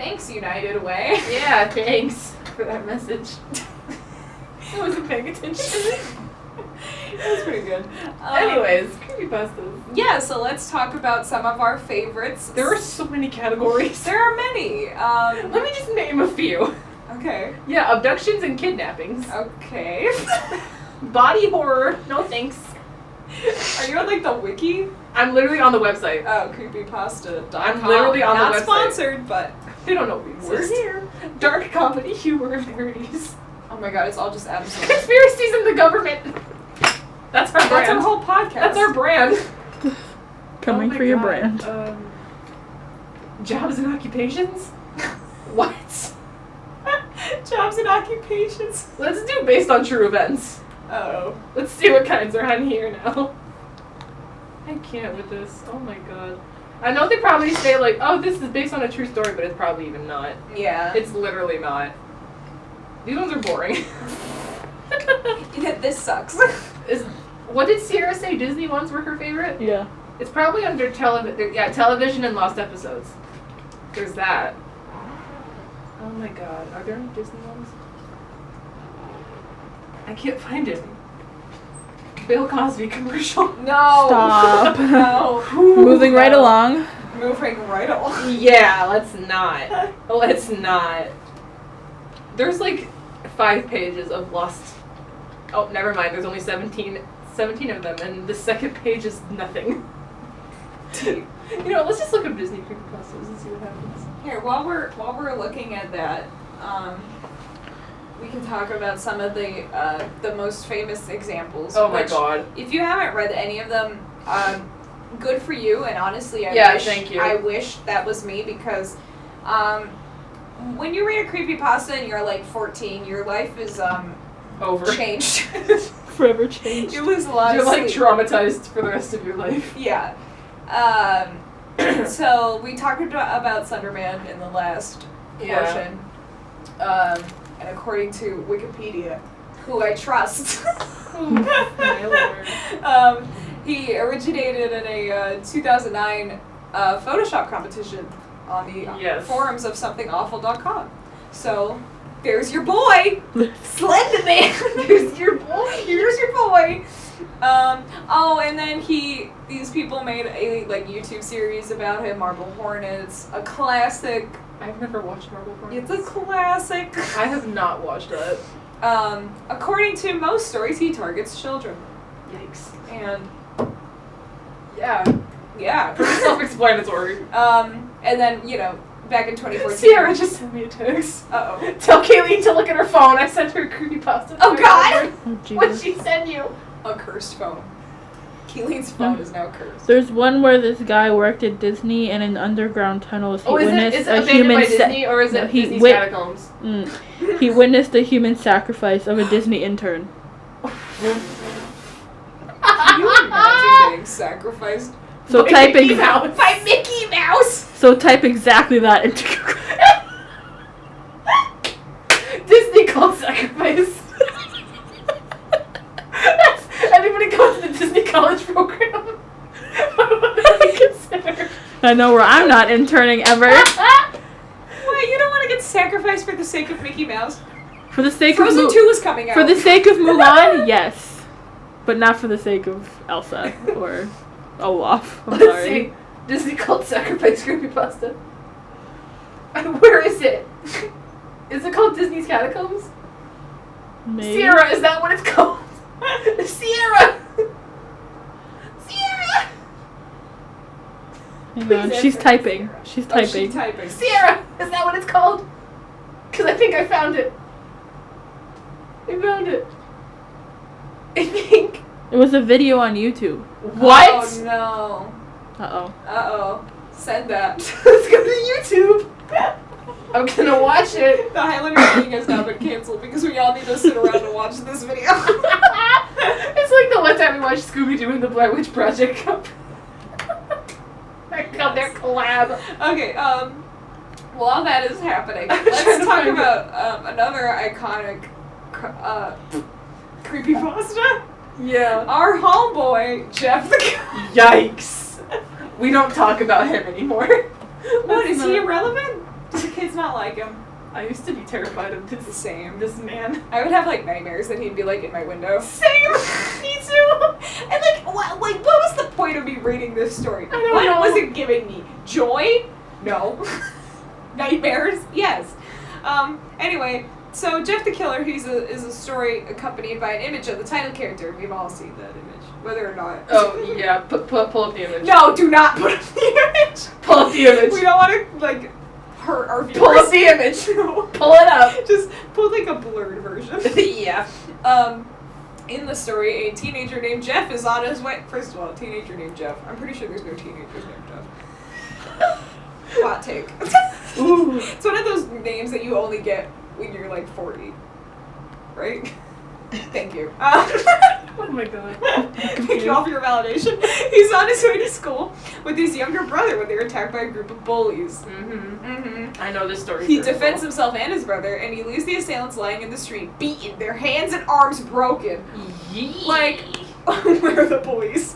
Thanks, United Way. Yeah, thanks for that message. I wasn't paying attention. That was pretty good. Anyways, creepypastas. Yeah, so let's talk about some of our favorites. There are so many categories. There are many. Let me just name a few. Okay. Yeah, abductions and kidnappings. Okay. Body horror. No thanks. Are you on like the wiki? I'm literally on the website. Oh, creepypasta.com. I'm literally on the Not website. sponsored, but They don't know we exist. we're here. Dark comedy, humor, and parodies. Oh my god, it's all just Adam Sandler. Conspiracies in the government. That's our brand. That's our whole podcast. That's our brand. Coming Oh for your God. brand. Jobs and occupations? What? Jobs and occupations. Let's do based on true events. Oh. Let's see what kinds are on here now. I can't with this. Oh my god. I know they probably say like, oh, this is based on a true story, but it's probably even not. Yeah. It's literally not. These ones are boring. This sucks. What did Sierra say? Disney ones were her favorite? Yeah. It's probably under television and lost episodes. There's that. Oh my god. Are there any Disney ones? I can't find it. Bill Cosby commercial. No. Stop. No. Moving right along. Moving right along. Yeah, let's not. Let's not. There's like 5 pages of lost. Oh, never mind. There's only 17 of them, and the second page is nothing. You know, let's just look up Disney creepypastas and see what happens. Here, while we're looking at that, we can talk about some of the most famous examples. Oh my which, god. If you haven't read any of them, good for you. And honestly, Thank you. I wish that was me because, when you read a creepypasta and you're like 14, your life is Over. changed. Forever changed. You lose a lot You're of like sleep. traumatized for the rest of your life. Yeah. So we talked about Slenderman in the last portion. And according to Wikipedia, who I trust, My lord. he originated in a 2009 Photoshop competition on the forums of somethingawful.com. So there's your boy, Slenderman. There's your boy. Here's your boy. And then these people made a YouTube series about him, Marble Hornets, a classic. I've never watched Marble Hornets. It's a classic. I have not watched that. According to most stories, he targets children. Yikes. And Yeah. Pretty self-explanatory. And then, back in 2014. Sierra just sent me a text. Uh-oh. Tell Kayleen to look at her phone. I sent her a creepypasta. Oh, God! Oh, What'd Jesus. she send you? A cursed phone. Keeleen's phone is now cursed. There's one where this guy worked at Disney and in underground tunnels he witnessed is it a abandoned human by Disney or is it Disney's catacombs? He witnessed a human sacrifice of a Disney intern. Can you imagine getting sacrificed? So By type Mickey Mouse. By Mickey Mouse! So type exactly that into Google. Disney called sacrifice. Anybody goes to the Disney college program? What would they consider? I know where I'm not interning ever. Wait, you don't want to get sacrificed for the sake of Mickey Mouse? For the sake Frozen of 2 is coming out. For the sake of Mulan, yes. But not for the sake of Elsa or Olaf. I'm Let's sorry. see. Disney called sacrifice creepypasta. Where is it? Is it called Disney's Catacombs? Maybe. Sierra, is that what it's called? Sierra! Sierra! Hang Please on, answer. she's typing. She's Oh, she's typing. typing. Sierra! Is that what it's called? Because I think I found it. I found it. I think. It was a video on YouTube. What? Oh, no. Uh-oh. Uh-oh. Send that. Let's go to YouTube. I'm gonna watch it. The Highlander meeting has now been canceled because we all need to sit around and watch this video. It's like the one time we watched Scooby-Doo and the Blair Witch Project Cup. I got their collab. Okay, while that is happening, let's talk about another iconic creepypasta. Yeah. Our homeboy, Jeff the Yikes. We don't talk about him anymore. What, is he irrelevant? Does the kids not like him? I used to be terrified of this man. I would have like nightmares that he'd be like in my window. Same. Me too. And like what was the point of me reading this story? I don't what know. was it giving me? Joy? No. Nightmares? Yes. Anyway, so Jeff the Killer, is a story accompanied by an image of the title character. We've all seen that image, whether or not. Oh yeah, pull up the image. No, do not put up the image. Pull up the image. We don't want to like hurt our viewers. Pull up the image. Pull it up. Just pull like a blurred version. Yeah. In the story, a teenager named Jeff is on his way. First of all, a teenager named Jeff. I'm pretty sure there's no teenagers named Jeff. Hot take. Ooh. It's one of those names that you only get when you're like 40. Right? Thank you. Oh my god. Thank you all for your validation. He's on his way to school with his younger brother when they were attacked by a group of bullies. I know this story. He defends himself and his brother, and he leaves the assailants lying in the street, beaten, their hands and arms broken. Yee. Like, where are the police?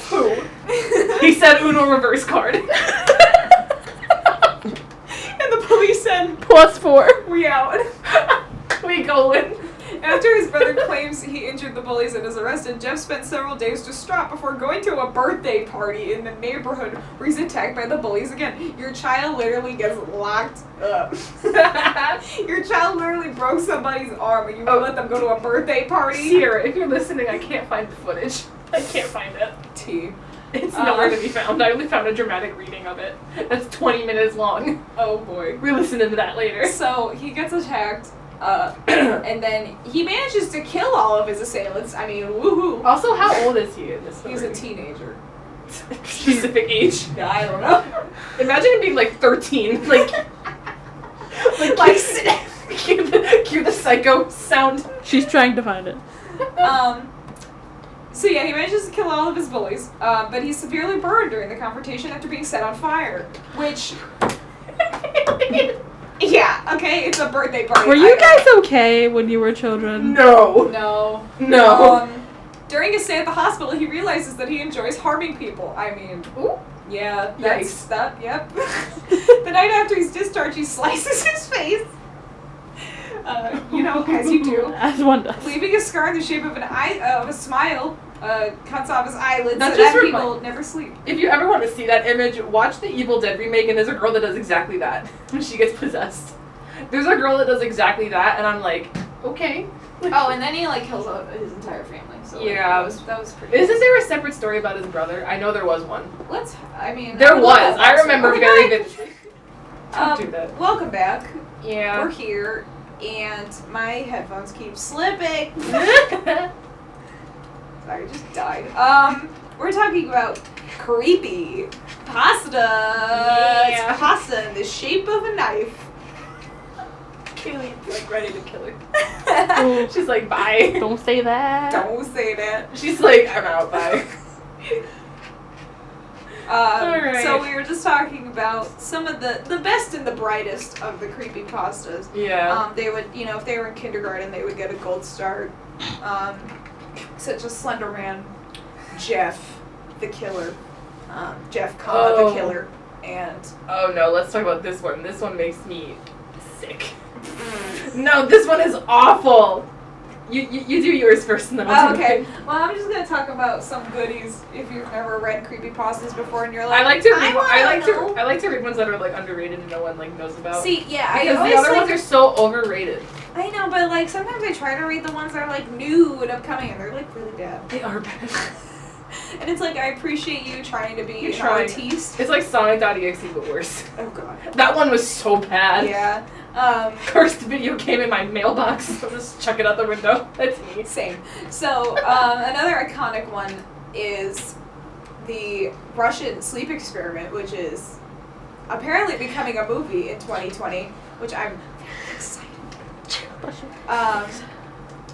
Who? He said Uno reverse card. And the police said, +4. we out. We going. After his brother claims he injured the bullies and is arrested, Jeff spent several days distraught before going to a birthday party in the neighborhood where he's attacked by the bullies again. Your child literally gets locked up. Your child literally broke somebody's arm and you won't let them go to a birthday party? Sierra, if you're listening, I can't find the footage. I can't find it. It's nowhere to be found. I only found a dramatic reading of it. That's 20 minutes long. Oh boy. We're listening to that later. So he gets attacked. And then he manages to kill all of his assailants. I mean, woohoo. Also, how old is he in this story? He's a teenager. Specific age. Yeah, I don't know. Imagine him being like 13. Like cue the psycho sound. She's trying to find it. So yeah, he manages to kill all of his bullies, but he's severely burned during the confrontation after being set on fire. Which... Yeah, okay, it's a birthday party. Were you guys okay when you were children? No. No. During his stay at the hospital, he realizes that he enjoys harming people. I mean, Ooh. Yeah, Yikes. Yep. The night after he's discharged, he slices his face. As you do. As one does. Leaving a scar in the shape of of a smile. Cuts off his eyelids That so just that people never sleep. If you ever want to see that image, watch the Evil Dead remake, and there's a girl that does exactly that when she gets possessed. There's a girl that does exactly that, and I'm like, okay. Oh, and then he kills his entire family. So yeah, that was pretty. Isn't there a separate story about his brother? I know there was one. There was. I remember very vividly. Don't do that. Welcome back. Yeah. We're here, and my headphones keep slipping. Sorry, I just died. We're talking about creepy pasta. Yeah. It's pasta in the shape of a knife. Hailey's ready to kill her. She's like, bye. Don't say that. Don't say that. She's like, I'm out, bye. Alright. So we were just talking about some of the best and the brightest of the creepy pastas. Yeah. They would, if they were in kindergarten, they would get a gold star. Such as Slender Man, Jeff the Killer, Jeff the Killer, and... Oh no, let's talk about this one. This one makes me sick. No, this one is awful. You do yours first and then I'll do okay. Well, I'm just gonna talk about some goodies if you've never read creepypastas before and you're like, I like to read ones that are underrated and no one knows about. See, yeah, because the other ones are so overrated. I know, but sometimes I try to read the ones that are new and upcoming and they're really bad. They are bad. And it's I appreciate you trying to be an artiste. It's like Sonic.exe but worse. Oh god. That one was so bad. Yeah. Cursed video came in my mailbox. I'll just chuck it out the window. That's me. Same. So, another iconic one is the Russian sleep experiment, which is apparently becoming a movie in 2020, which I'm very excited.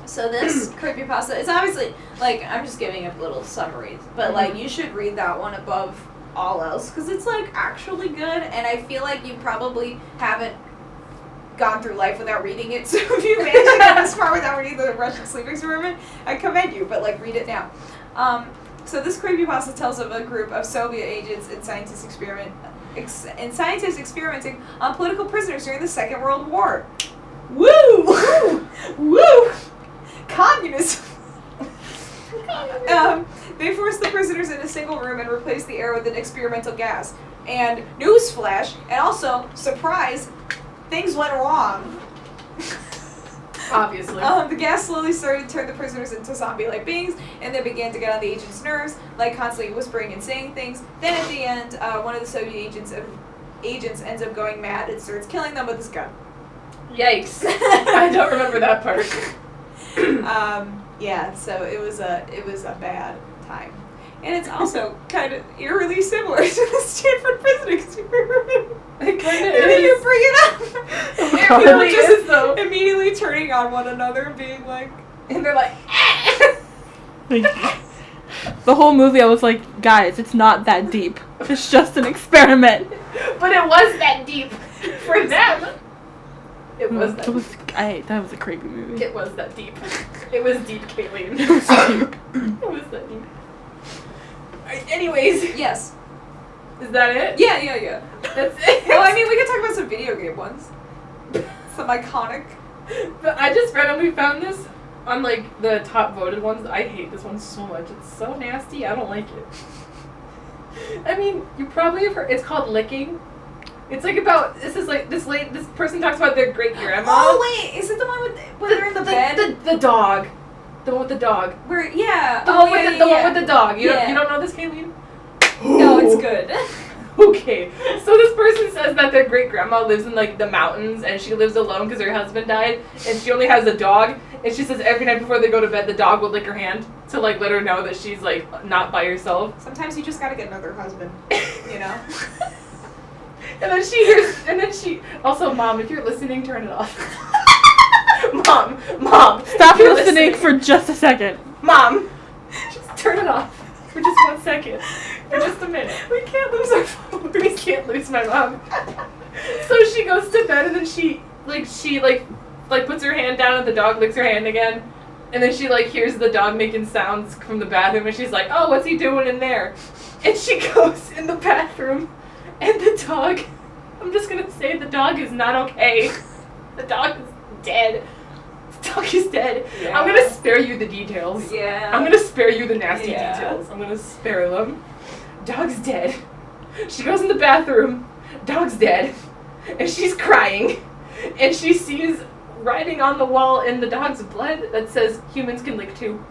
So this creepypasta, it's obviously, I'm just giving up little summaries, but you should read that one above all else, because it's actually good, and I feel like you probably haven't gone through life without reading it, so if you managed to get this far without reading the Russian sleep experiment, I commend you, but read it now. So this creepypasta tells of a group of Soviet agents and scientists and scientists experimenting on political prisoners during the Second World War. Woo! Woo! Woo! Communism! They forced the prisoners in a single room and replaced the air with an experimental gas. And newsflash, and also, surprise, things went wrong. Obviously. The gas slowly started to turn the prisoners into zombie-like beings, and they began to get on the agents' nerves, like constantly whispering and saying things. Then at the end, one of the Soviet agents ends up going mad and starts killing them with his gun. Yikes! I don't remember that part. Yeah, so it was a bad time, and it's also kind of eerily similar to the Stanford prison experiment. It kind of is. You bring it up. It really is, though. Immediately turning on one another and being like, and they're like, the whole movie I was like, guys, it's not that deep. It's just an experiment. But it was that deep for them. It was that deep. That was a creepy movie. It was that deep. It was deep, Kayleen. It was deep. It was that deep. Anyways. yes. Is that it? Yeah. That's it? Well, I mean, we could talk about some video game ones. Some iconic. But I just randomly found this on, like, the top voted ones. I hate this one so much. It's so nasty. I don't like it. I mean, you probably have heard. It's called Licking. It's like about, this person talks about their great grandma. Oh wait, is it the one where they're in the bed? The dog. The one with the dog. Where yeah. The one with the dog. You don't know this, Kayleen? No, it's good. Okay. So this person says that their great grandma lives in like the mountains and she lives alone because her husband died and she only has a dog, and she says every night before they go to bed the dog will lick her hand to like let her know that she's like not by herself. Sometimes you just gotta get another husband, you know? And then she also, Mom, if you're listening, turn it off. Mom, stop listening for just a second. Mom, just turn it off for just 1 second, for just a minute. We can't lose our phone. We can't lose my mom. So she goes to bed and then she puts her hand down and the dog licks her hand again. And then she hears the dog making sounds from the bathroom and she's like, oh, what's he doing in there? And she goes in the bathroom. And the dog, I'm just going to say the dog is not okay. The dog is dead. The dog is dead. Yeah. I'm going to spare you the details. Yeah. I'm going to spare you the nasty details. I'm going to spare them. Dog's dead. She goes in the bathroom. Dog's dead. And she's crying. And she sees writing on the wall in the dog's blood that says humans can lick too.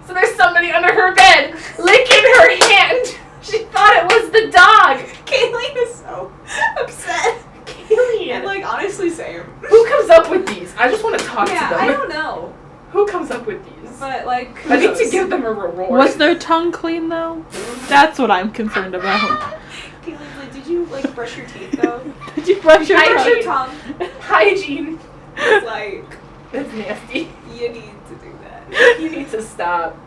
So there's somebody under her bed licking her hand. She thought it was the dog. Kayleen is so upset. Kayleen. And honestly, same. Who comes up with these? I just want to talk to them. I don't know. Who comes up with these? But I need to give them a reward. Was their tongue clean though? That's what I'm concerned about. Kayleen, did you brush your teeth though? Did you brush your tongue? Hygiene. It's that's nasty. You need to do that. You need to stop.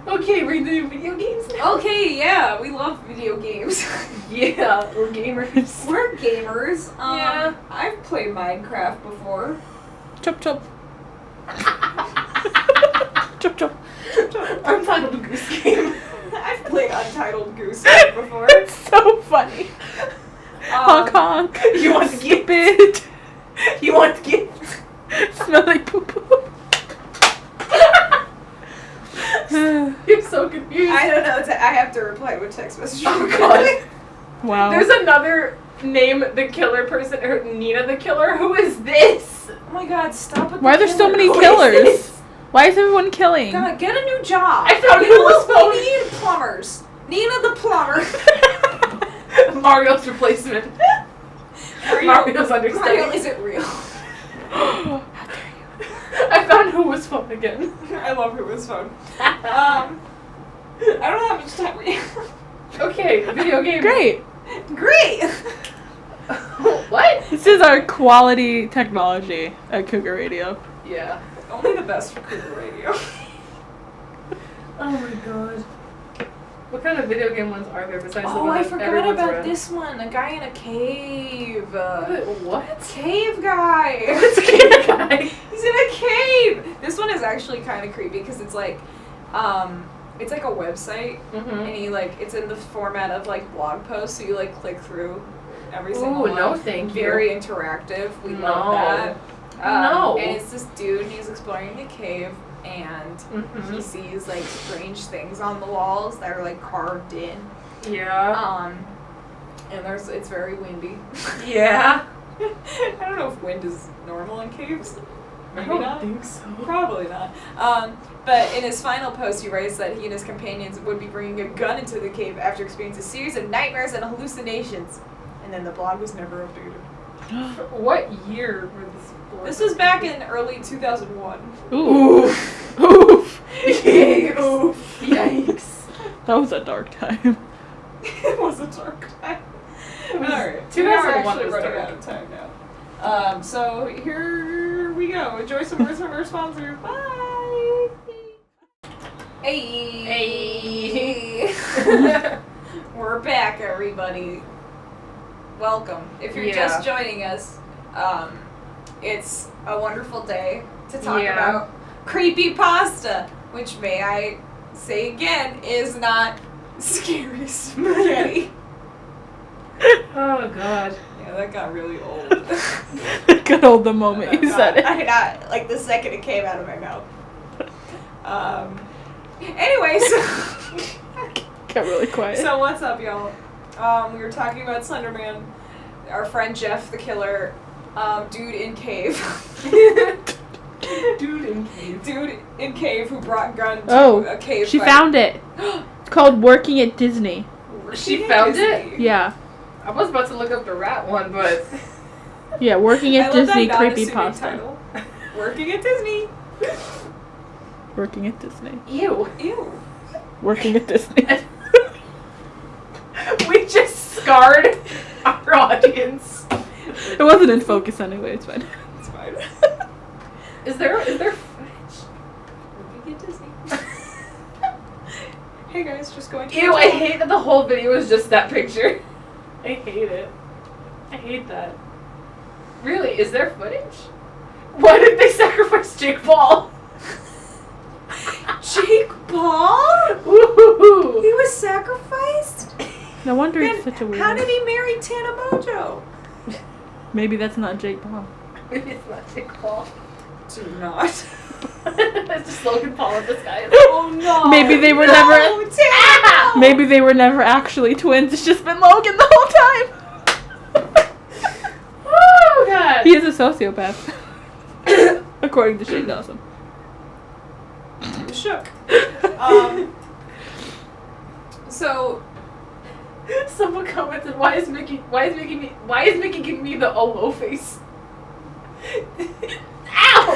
Okay, we're doing video games now. Okay, yeah, we love video games. Yeah, we're gamers. We're gamers. Yeah. I've played Minecraft before. Chop chop. Chop chop. Untitled Goose Game. I've played Untitled Goose Game before. It's so funny. Honk honk. You want to get it? You want to get? Smell like poo poo. You're so confused. I don't know. I have to reply to a text message. Oh god. Wow. There's another name the killer person, or Nina the killer. Who is this? Oh my god, stop with Why are there so many killers? Why is everyone killing? God, get a new job. I found who was phone. We need plumbers. Nina the plumber. Mario's replacement. Mario's understudy. Mario isn't real. I found who was phone again. I love who was phone. I don't know how much time we have. Okay, video game. Great. What? This is our quality technology at Cougar Radio. Yeah. Only the best for Cougar Radio. Oh my god. What kind of video game ones are there besides the one I that forgot everyone's about read? this one. A guy in a cave. What? Cave guy. What's a cave guy? He's in a cave. This one is actually kind of creepy because it's it's like a website, and you like it's in the format of like blog posts, so you like click through every single one. No, thank you. Very interactive. We love that. And it's this dude, and he's exploring the cave, and he sees like strange things on the walls that are like carved in. Yeah. And it's very windy. Yeah. I don't know if wind is normal in caves. Maybe I don't not. think so. Probably not. But in his final post, he writes that he and his companions would be bringing a gun into the cave after experiencing a series of nightmares and hallucinations. And then the blog was never updated. What year were this blog? This was back in early 2001. Ooh. Oof. Oof. Yikes. That was a dark time. It was a dark time. Alright. 2001 We're was running dark. out of time now. So here we go. Enjoy some words from our sponsors. Bye. Hey. We're back, everybody. Welcome. If you're just joining us, it's a wonderful day to talk about creepypasta, which, may I say again, is not scary spaghetti. Oh, God. Yeah, that got really old. It got old the moment you said it. I got, like, the second it came out of my mouth. Anyway, so... Got really quiet. So what's up, y'all? We were talking about Slenderman, our friend Jeff the Killer, dude in cave. Dude in cave who brought gun to a cave. She found it. It's called Working at Disney. She found it? Yeah. I was about to look up the rat one, but... Yeah, Working at Disney creepypasta. creepypasta. Working at Disney. Working at Disney. Ew. Working at Disney. We just scarred our audience. It wasn't in focus anyway, it's fine. It's fine. Is there footage? Working at Disney. Hey guys, just going to... Ew, I hate that the whole video is just that picture. I hate it. I hate that. Really, is there footage? Why did they sacrifice Jake Paul? Jake Paul? Woo-hoo-hoo. He was sacrificed? No wonder Then it's such a weird. how did he marry Tana Mojo? Maybe that's not Jake Paul. Maybe it's not Jake Paul. Do not. It's just Logan Paul in disguise. Oh no. Maybe they were never. Tana! Maybe they were never actually twins. It's just been Logan the whole time. Oh God. He is a sociopath, according to Shane Dawson. Shook. So someone commented, "Why is Mickey giving me the oh face?" Ow!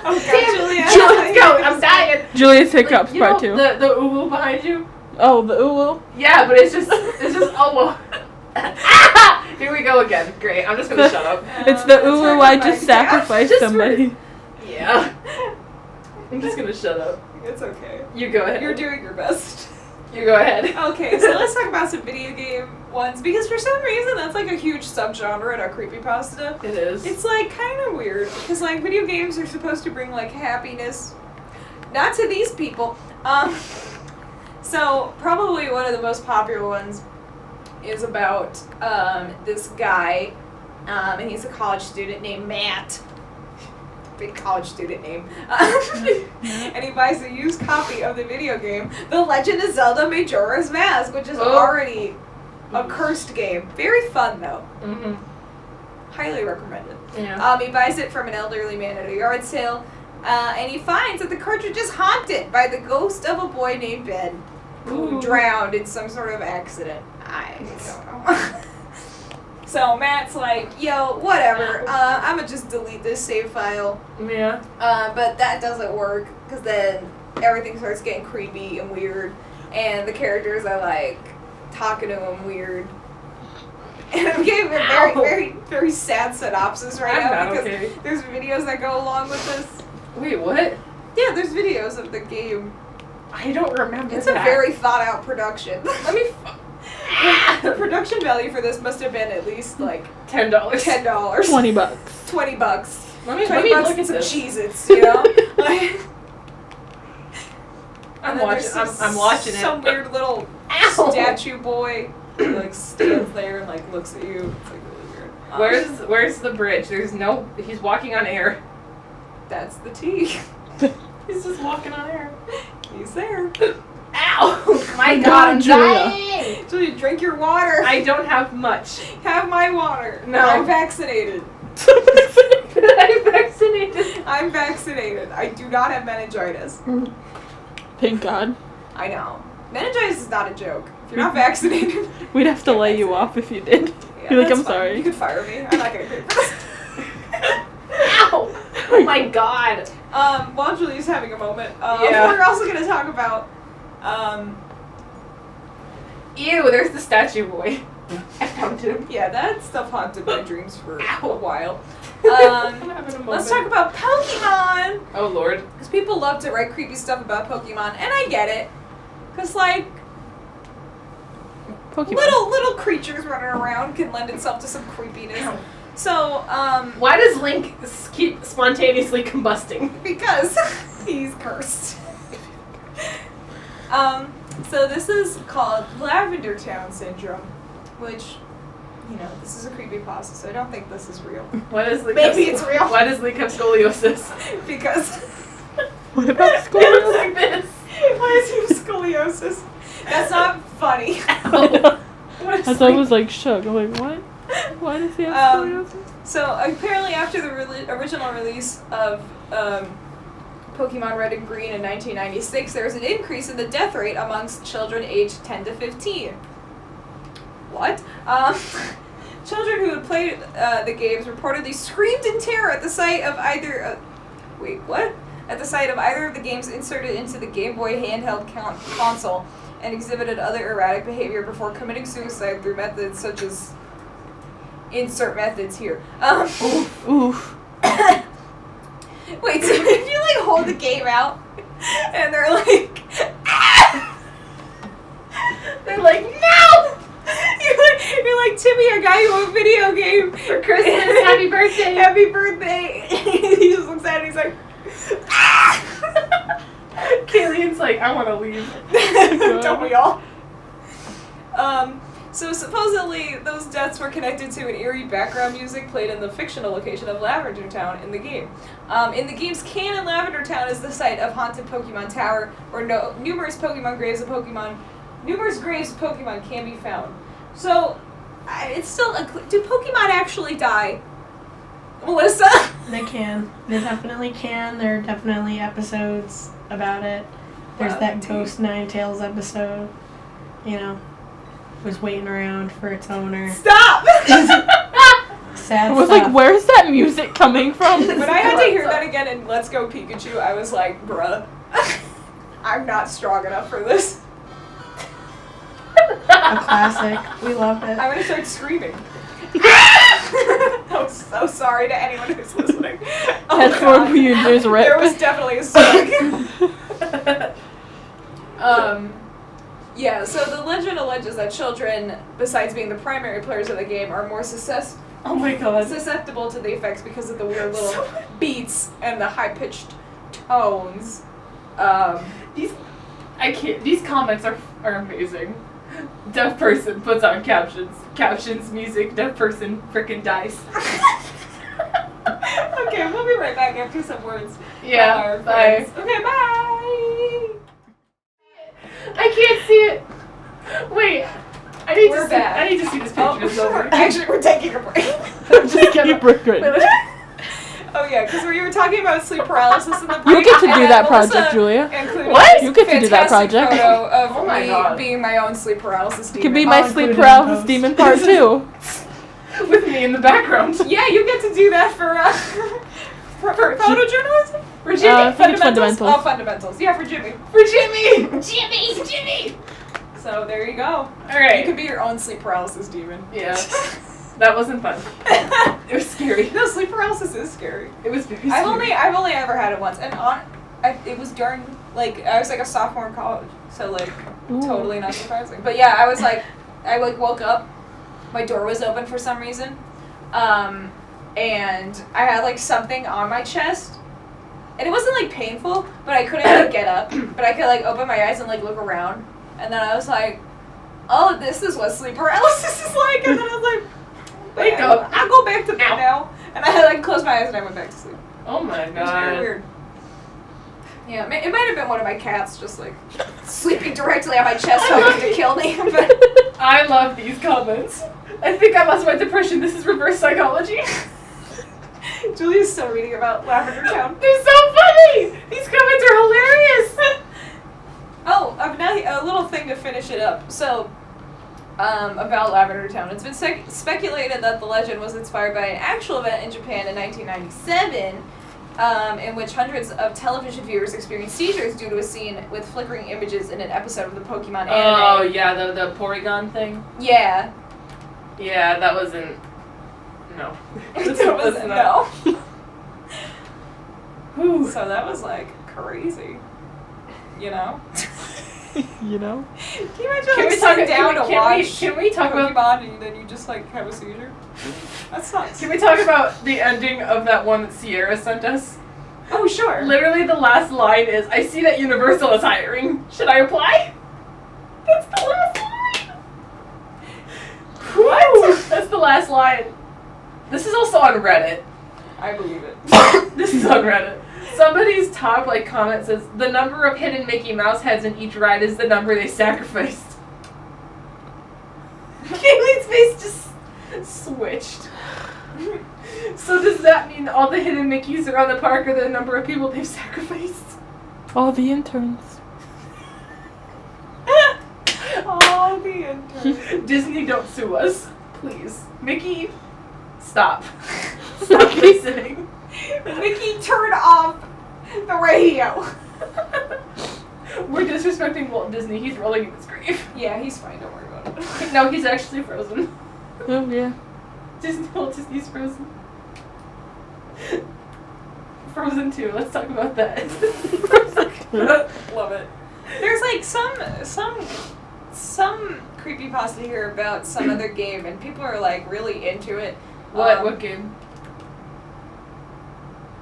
Oh God, Julia. Let's go. I'm dying. Julia's hiccups, Like, part 2. The uwu behind you. Oh, the uwu. Yeah, but it's just oh. Ah! Here we go again. Great. I'm just gonna shut up. It's the uwu. I just sacrificed somebody. Yeah. I'm just gonna shut up. It's okay. You go ahead. You're doing your best. You go ahead. Okay, so let's talk about some video game ones, because for some reason that's like a huge subgenre in our creepypasta. It is. It's like kind of weird, because like video games are supposed to bring like happiness, not to these people. So probably one of the most popular ones is about this guy, and he's a college student named Matt. Big college student name. And he buys a used copy of the video game, The Legend of Zelda Majora's Mask, which is already a cursed game. Very fun though. Mm-hmm. Highly recommended. Yeah. He buys it from an elderly man at a yard sale, and he finds that the cartridge is haunted by the ghost of a boy named Ben, who drowned in some sort of accident. I don't know. So Matt's like, yo, whatever, I'm gonna just delete this save file. Yeah. But that doesn't work, because then everything starts getting creepy and weird, and the characters are like talking to him weird. And I'm giving a very, very, very sad synopsis right now, because there's videos that go along with this. Wait, what? Yeah, there's videos of the game. I don't remember. It's a very thought out production. Let me. The production value for this must have been at least like $10. $10. $20. $20. Let me $20 look and at some this. Cheez-Its, you know? I'm watching it. Some weird little statue boy who like stands there and like looks at you. It's like really weird. Where's the bridge? He's walking on air. That's the T. He's just walking on air. He's there. Ow! My God, I'm dying! Julia, drink your water. I don't have much. Have my water. No. I'm vaccinated. I'm vaccinated. I do not have meningitis. Thank God. I know. Meningitis is not a joke. If you're not vaccinated, we'd have to lay you off if you did. Yeah, You're like, I'm fine. sorry. You could fire me. I'm not gonna pay for this. Ow! Oh my God. While Julia's having a moment, we're also gonna talk about ew, there's the statue boy. I found him. Yeah, that stuff haunted my dreams for a while. I'm having a moment. Let's talk about Pokemon! Oh Lord. Because people love to write creepy stuff about Pokemon, and I get it. Because, like, Pokemon. little creatures running around can lend itself to some creepiness. So, why does Link keep spontaneously combusting? Because he's cursed. So this is called Lavender Town Syndrome, which, you know, this is a creepypasta, so I don't think this is real. Why does Link Maybe it's real. Why does Link have scoliosis? Because... What about It looks like this. Why does he have scoliosis? That's not funny. I thought it was like shook. I'm like, what? Why does he have scoliosis? So apparently after the original release of Pokemon Red and Green in 1996, there was an increase in the death rate amongst children aged 10 to 15. What? Children who had played the games reportedly screamed in terror at the sight of either... At the sight of either of the games inserted into the Game Boy handheld console, and exhibited other erratic behavior before committing suicide through methods such as... Insert methods here. Oof. Wait, so if you like hold the game out and they're like, ah! They're like, no! You're like, Timmy, I got you a video game For Christmas, happy birthday! Happy birthday! He just looks at it and he's like, ah! Kaylene's like, I want to leave. Don't we all? So supposedly those deaths were connected to an eerie background music played in the fictional location of Lavender Town in the game. In the game's canon, Lavender Town is the site of haunted Pokemon Tower, where numerous graves of Pokemon can be found. So it's still do Pokemon actually die? Melissa? They can. They definitely can. There are definitely episodes about it. There's that Ghost Ninetales episode. You know. Was waiting around for its owner. Stop! Sad I was stuff. like, where's that music coming from? When I had to hear that again in Let's Go Pikachu, I was like, bruh, I'm not strong enough for this. A classic. We love it. I'm gonna start screaming. I'm so sorry to anyone who's listening. Oh That's God. where we use rip. There was definitely a spark. Yeah, so the legend alleges that children, besides being the primary players of the game, are more Oh my God. susceptible to the effects because of the weird little beats and the high-pitched tones. These comments are amazing. Deaf person puts on captions. Captions, music, deaf person frickin' dies. Okay, we'll be right back after some words. Yeah, bye. Okay, bye! I can't see it. Wait, I need We're to back. I need to see this picture. It's over. Actually, we're taking a break. I'm just gonna break right now. Oh yeah, because we were talking about sleep paralysis in the break. You get to do and that Melissa project, Julia. included What? this You get to do that fantastic project. Photo of Oh my me God. being my own sleep paralysis It demon. could be my I'll sleep include it in paralysis post. demon part 2. with me in the background. Yeah, you get to do that for photojournalism? For Jimmy? I think it's fundamentals. Oh, fundamentals. Yeah, for Jimmy. For Jimmy. Jimmy. So there you go. All right. You could be your own sleep paralysis demon. Yeah. That wasn't fun. It was scary. No, sleep paralysis is scary. It was very scary. I've only ever had it once, and it was during I was like a sophomore in college, so like Ooh. totally not surprising. But yeah, I woke up, my door was open for some reason, and I had like something on my chest, And it wasn't, like, painful, but I couldn't, like, get up. But I could, like, open my eyes and, like, look around. And then I was like, oh, this is what sleep paralysis is like. And then I was like, wake up. I'll go back to bed now. And I, like, closed my eyes and I went back to sleep. Oh, my God. It was very weird. Yeah, it might have been one of my cats just, like, sleeping directly on my chest hoping to kill me. But I love these comments. I think I lost my depression. This is reverse psychology. Julia's still reading about Lavender Town. They're so funny! These comments are hilarious! Oh, a little thing to finish it up. So, about Lavender Town. It's been speculated that the legend was inspired by an actual event in Japan in 1997, in which hundreds of television viewers experienced seizures due to a scene with flickering images in an episode of the Pokemon anime. Oh, yeah, the Porygon thing? Yeah. Yeah, that wasn't... No. That wasn't, no. So that was, like, crazy. You know? You know? Can you imagine, like, sitting down to watch can we talk Pokemon about... and then you just, like, have a seizure? That sucks. Can we talk about the ending of that one that Sierra sent us? Oh, sure. Literally the last line is, I see that Universal is hiring. Should I apply? That's the last line. What? That's the last line. This is also on Reddit. I believe it. This is on Reddit. Somebody's top comment says, the number of hidden Mickey Mouse heads in each ride is the number they sacrificed. Kaylee's face just switched. So does that mean all the hidden Mickeys around the park are the number of people they've sacrificed? All the interns. Oh, the interns. Disney, don't sue us. Please. Mickey, stop. Stop listening. Mickey, turn off the radio. We're disrespecting Walt Disney. He's rolling in his grave. Yeah, he's fine. Don't worry about it. No, he's actually frozen. Oh, yeah. Walt Disney's frozen. Frozen 2. Let's talk about that. Love it. There's like some creepypasta here about some other game, and people are like really into it. What game?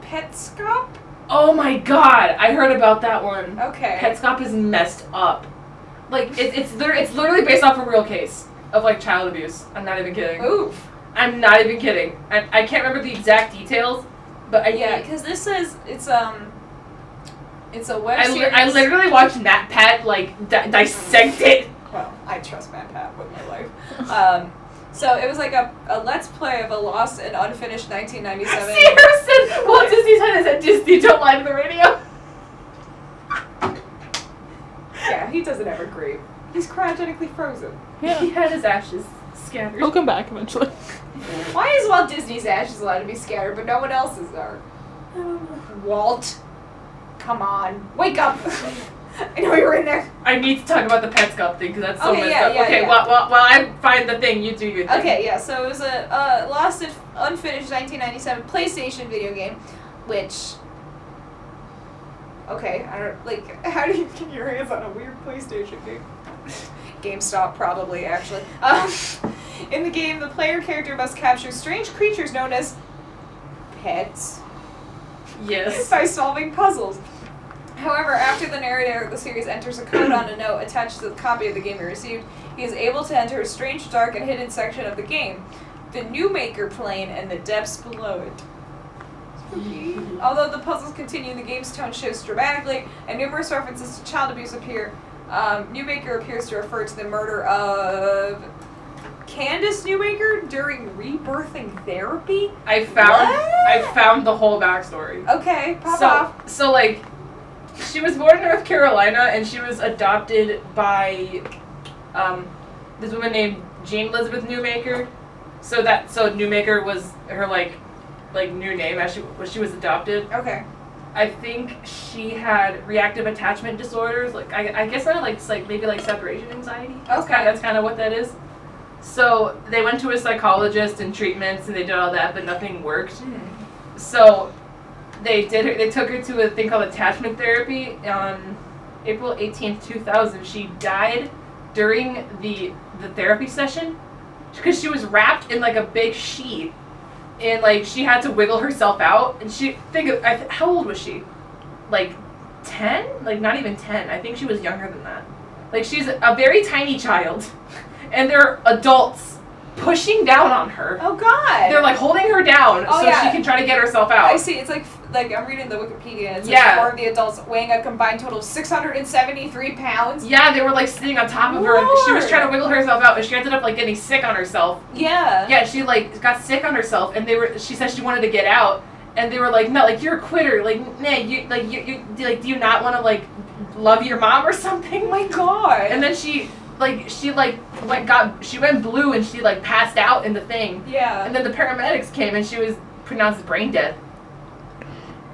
Petscop? Oh my god, I heard about that one. Okay. Petscop is messed up. Like it's literally based off a real case of like child abuse. I'm not even kidding. Oof. I'm not even kidding. I can't remember the exact details, but because this says it's a web series. I literally watched MatPat like dissect it. Well, I trust MatPat with my life. So it was like a let's play of a lost and unfinished 1997. Sierra said Walt Disney's head is at Disney. Don't lie to the radio. Yeah, he doesn't have a grave. He's cryogenically frozen. Yeah. He had his ashes scattered. He'll come back eventually. Why is Walt Disney's ashes allowed to be scattered, but no one else's are? Walt, come on, wake up! I know you're in there. I need to talk about the Petscop thing because that's so messed up. Yeah, okay, yeah. While I find the thing, you do your thing. Okay, yeah. So it was a lost and unfinished 1997 PlayStation video game, which. Okay, I don't like. How do you get your hands on a weird PlayStation game? GameStop, probably, actually. In the game, the player character must capture strange creatures known as pets. Yes. By solving puzzles. However, after the narrator of the series enters a code on a note attached to the copy of the game he received, he is able to enter a strange, dark, and hidden section of the game, the New Maker plane, and the depths below it. Spooky. Although the puzzles continue, the game's tone shifts dramatically, and numerous references to child abuse appear. New Maker appears to refer to the murder of Candace Newmaker during rebirthing therapy. I found the whole backstory. Okay, pop off. So like, she was born in North Carolina and she was adopted by this woman named Jane Elizabeth Newmaker. So Newmaker was her like new name as she was adopted. Okay. I think she had reactive attachment disorders. Like I guess kind of like maybe like separation anxiety. That's kind of what that is. So they went to a psychologist and treatments and they did all that, but nothing worked. So they took her to a thing called attachment therapy on April 18th, 2000. She died during the therapy session because she was wrapped in like a big sheet and like she had to wiggle herself out. And how old was she? like 10, like not even 10. I think she was younger than that. Like she's a very tiny child, and they're adults pushing down on her. Oh God! They're like holding her down so she can try to get herself out. I see. It's like I'm reading the Wikipedia. And it says 4 of the adults weighing a combined total of 673 pounds. Yeah, they were like sitting on top of her, and she was trying to wiggle herself out, and she ended up like getting sick on herself. Yeah. Yeah, she like got sick on herself, and she said she wanted to get out, and they were like, no, like you're a quitter, like nah, you do you not want to like love your mom or something? Oh my God. And then she went blue, and she like passed out in the thing. Yeah. And then the paramedics came, and she was pronounced brain dead.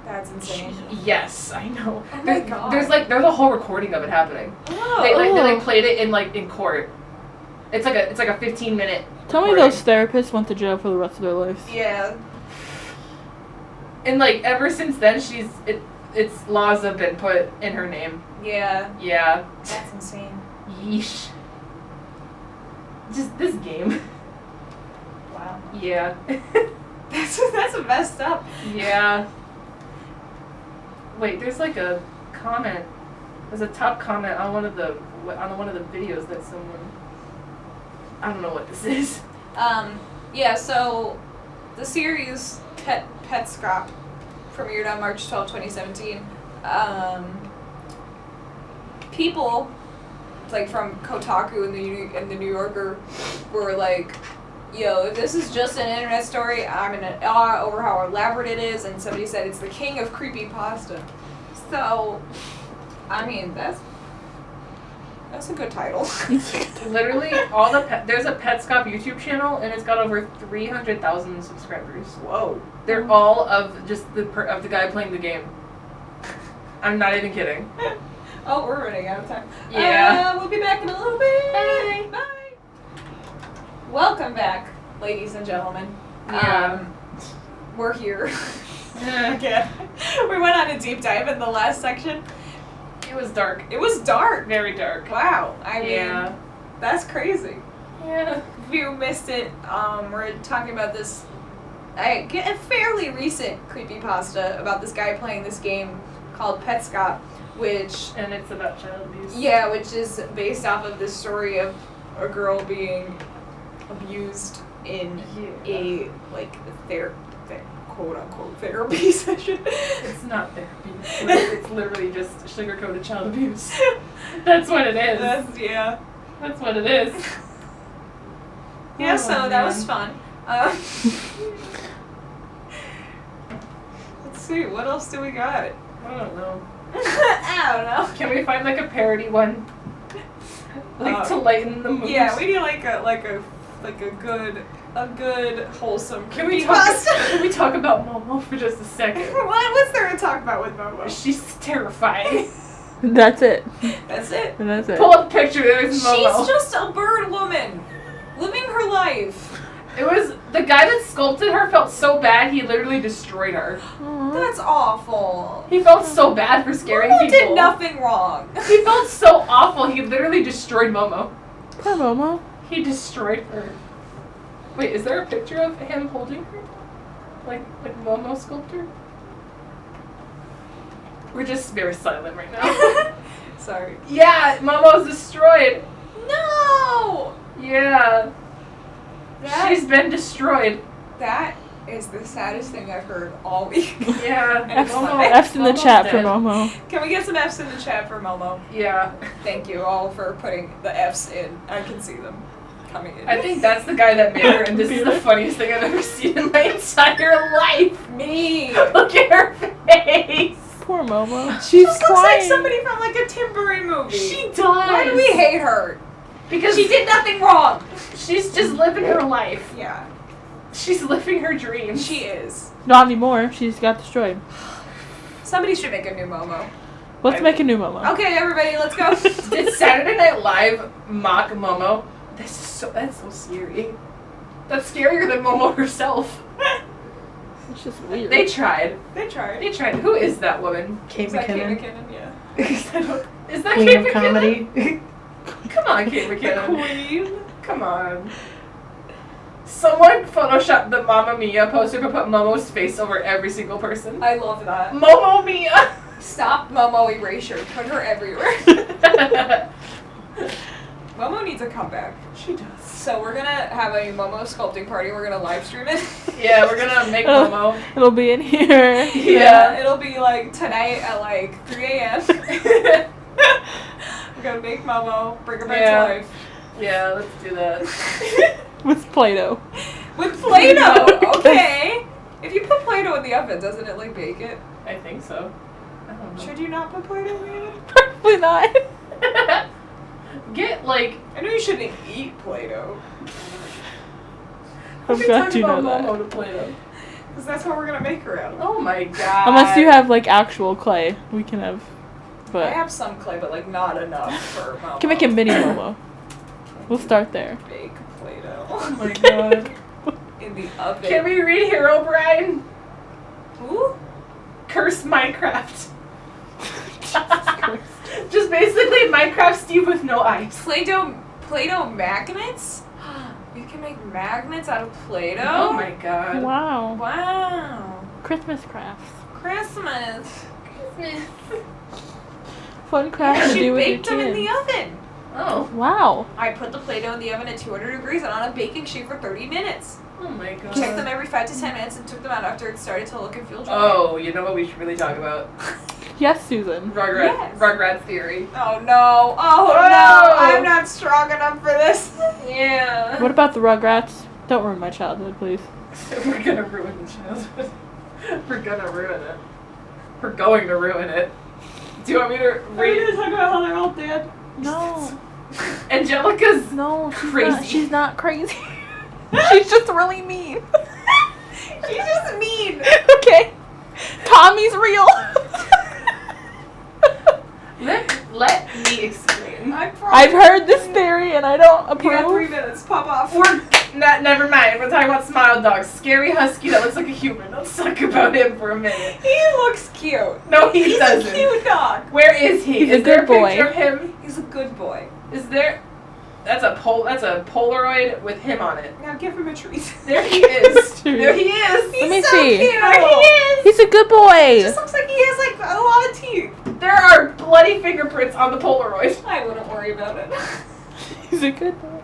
That's insane. Yes, I know. Oh my God. There's a whole recording of it happening. Oh. They played it in court. It's like a 15-minute. Tell me those therapists went to jail for the rest of their lives. Yeah. And like ever since then, its laws have been put in her name. Yeah. Yeah. That's insane. Yeesh. Just this game. Wow. Yeah. That's messed up. Yeah. Wait, there's like a comment. There's a top comment on one of the videos that someone. I don't know what this is. Yeah. So, the series Petscop premiered on March 12, 2017. People, like from Kotaku and the New Yorker, were like, yo, if this is just an internet story, I'm in awe over how elaborate it is, and somebody said it's the king of creepypasta. So, I mean, that's a good title. Literally, there's a Petscop YouTube channel, and it's got over 300,000 subscribers. Whoa. They're all of just of the guy playing the game. I'm not even kidding. Oh, we're running out of time. Yeah. We'll be back in a little bit. Bye. Bye. Welcome back, ladies and gentlemen. Yeah. We're here. Yeah. Again. We went on a deep dive in the last section. It was dark. It was dark. Very dark. Wow. I mean, that's crazy. Yeah. If you missed it, we're talking about this a fairly recent creepypasta about this guy playing this game called Petscop, and it's about child abuse. Yeah, which is based off of this story of a girl being abused in a quote unquote therapy session. It's not therapy. It's literally just sugar-coated child abuse. That's what it is. That's what it is. Yeah, so that was fun. Let's see, what else do we got? I don't know. I don't know. Can we find like a parody one? To lighten the mood. Yeah, we need like a good wholesome. Can we talk about Momo for just a second? What's there to talk about with Momo? She's terrifying. That's it. That's it. That's it. Pull up a picture. There's Momo. She's just a bird woman, living her life. It was the guy that sculpted her felt so bad he literally destroyed her. That's awful. He felt so bad for scaring Momo people. did nothing wrong. He felt so awful. He literally destroyed Momo. Poor Momo. He destroyed her. Wait, is there a picture of him holding her? Like Momo sculptor? We're just very silent right now. Sorry. Yeah, Momo's destroyed. No! Yeah. She's been destroyed. That is the saddest thing I've heard all week. Yeah. F's in the chat for Momo. Can we get some F's in the chat for Momo? Yeah. Thank you all for putting the F's in. I can see them coming in. I think that's the guy that made her, and this is the funniest thing I've ever seen in my entire life. Me. Look at her face. Poor Momo. She just looks like somebody from like a Tim Burton movie. She does. Why do we hate her? Because she did nothing wrong. She's just living her life. Yeah. She's living her dreams. She is. Not anymore. She's got destroyed. Somebody should make a new Momo. Let's make a new Momo. Okay, everybody, let's go. Did Saturday Night Live mock Momo? That's so scary. That's scarier than Momo herself. It's just weird. They tried. They tried. Who is that woman? Kate Is that Kate McKinnon. McKinnon? Yeah. Is that Queen Kate of McKinnon? comedy. Come on, Kate McKinnon. The Queen. Come on. Someone photoshopped the Mamma Mia poster but put Momo's face over every single person. I love that. Momo Mia! Stop Momo erasure. Put her everywhere. Momo needs a comeback. She does. So we're gonna have a Momo sculpting party. We're gonna live stream it. Yeah, we're gonna make Momo. It'll be in here. Yeah, it'll be like tonight at like 3 a.m. We're gonna make Momo, bring her back to life. Yeah, let's do that. With Play-Doh. With Play-Doh, okay. If you put Play-Doh in the oven, doesn't it like bake it? I think so. I don't know. Should you not put Play-Doh in the oven? Probably not. Get like. I know you shouldn't eat Play-Doh. I'm glad you know Momo that. to Play-Doh. Because that's what we're gonna make her out of. Oh my god. Unless you have like actual clay, we can have. I But have some clay, but like not enough for Momo. we can make a mini Momo. We'll start there. Bake Play-Doh. Oh my god. In the oven. Can we read Herobrine? Who? Curse Minecraft. Just basically Minecraft Steve with no eyes. Play-Doh magnets? You can make magnets out of Play-Doh? Oh my god. Wow. Wow. Christmas crafts. Christmas. Fun crafts to She do with your baked them in the kids. oven. Oh. Wow. I put the Play-Doh in the oven at 200 degrees and on a baking sheet for 30 minutes. Oh my god. Checked them every 5 to 10 minutes and took them out after it started to look and feel dry. Oh, you know what we should really talk about? Yes, Susan. Rugrats theory. Oh no. Oh Whoa. no. I'm not strong enough for this. Yeah. What about the Rugrats? Don't ruin my childhood, please. We're gonna ruin the childhood. We're gonna ruin it. We're going to ruin it. Do you want me to Are we read? gonna talk about how they're all dead? No. Angelica's No, she's crazy. Not, she's not crazy. She's just really mean. She's just mean. Okay. Tommy's real. Let me explain. I've heard this theory and I don't You got 3 approve. minutes. Pop off. Never mind. We're talking about Smile Dog. Scary husky that looks like a human. Let's talk about him for a minute. He looks cute. No, he He's doesn't. a cute dog. Where is he? He's is a there good boy. picture of him? He's a good boy. Is there? That's a Polaroid with him on it. Now give him a treat. There he is. There he is. Let me so see. Cute. There he is. He's a good He boy. just looks like he has like a lot of teeth. There are bloody fingerprints on the Polaroid. I wouldn't worry about it. He's a good boy.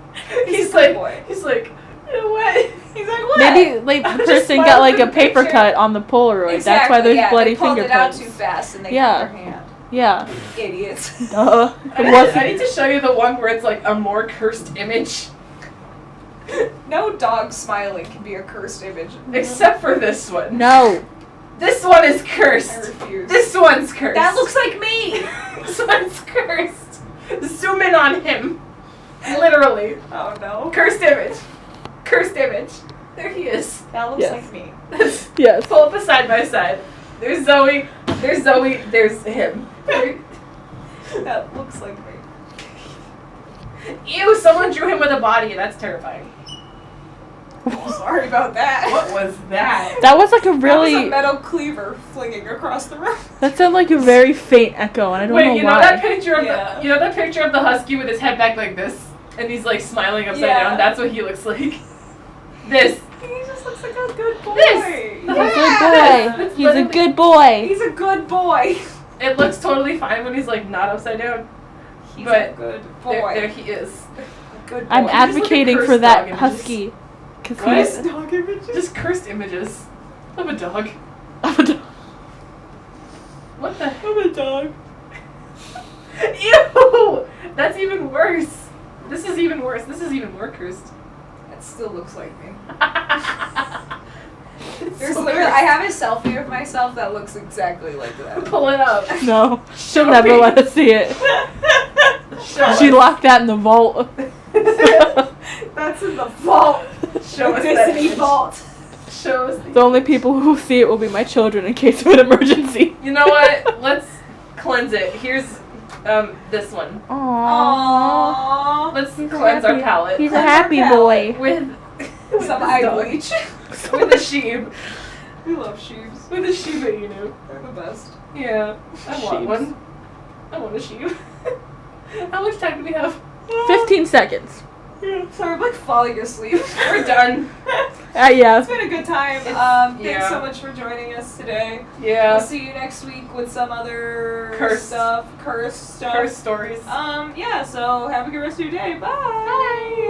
He's a good boy. He's like, you know what? He's like, what? Maybe like the I'm just person got smiling like at a the paper picture. cut on the Polaroid. Exactly, That's why there's yeah, bloody they pulled fingerprints. it out too fast and they Yeah. cut their hand. Yeah. Idiots. Duh. It I wasn't. need to show you the one where it's like a more cursed image. No dog smiling can be a cursed image. Except for this one. No. This one is I cursed. refuse. This one's cursed. That looks like me. This one's cursed. Zoom in on him. Literally. Oh no. Cursed image. Cursed image. There he is. That looks Yes. like me. Yes. Pull up a side by side. There's Zoe. There's Zoe. There's him. That looks like me. Ew, someone drew him with a body. That's terrifying. Sorry about that. What was that? That was like a That was a really. metal cleaver flinging across the room. That sounded like a very faint echo, and I don't know Wait, you know why. that picture of Yeah. the picture of the husky with his head back like this, and he's like smiling upside Yeah. down. That's what he looks like. This. He just looks like a good boy. This. He's a Yeah. good boy. He's a literally- good boy. He's a good boy. It looks totally fine when he's like not upside down. He's But a good boy. There he is. A good boy. I'm Just look at advocating for cursed that dog images. husky. Cause What? he's dog images. Just cursed images of a dog. What the? I'm a dog. Ew! That's even worse. This is even worse. This is even more cursed. That still looks like me. It's There's so literally, cursed. I have a selfie of myself that looks exactly like that. Pull it up. No, she'll Show never me. let us see it. Show She us. locked that in the vault. That's in the vault. Show us the that Disney image. vault. Show us. The only people who see it will be my children in case of an emergency. You know what? Let's cleanse it. Here's this one. Aww. Let's cleanse our palate He's a Cleanse our happy palate. boy. with Some this eye dog. bleach. With a sheep. We love sheeps. With a Shiba Inu. They're the best. Yeah, I want Sheeps. one. I want a sheep. How much time do we have? 15 seconds. Sorry, I'm like falling asleep. We're done. Yeah. It's been a good time. Thanks yeah. so much for joining us today. Yeah. We'll see you next week with some other curse stuff. Curse stories. Yeah, so have a good rest of your day. Bye.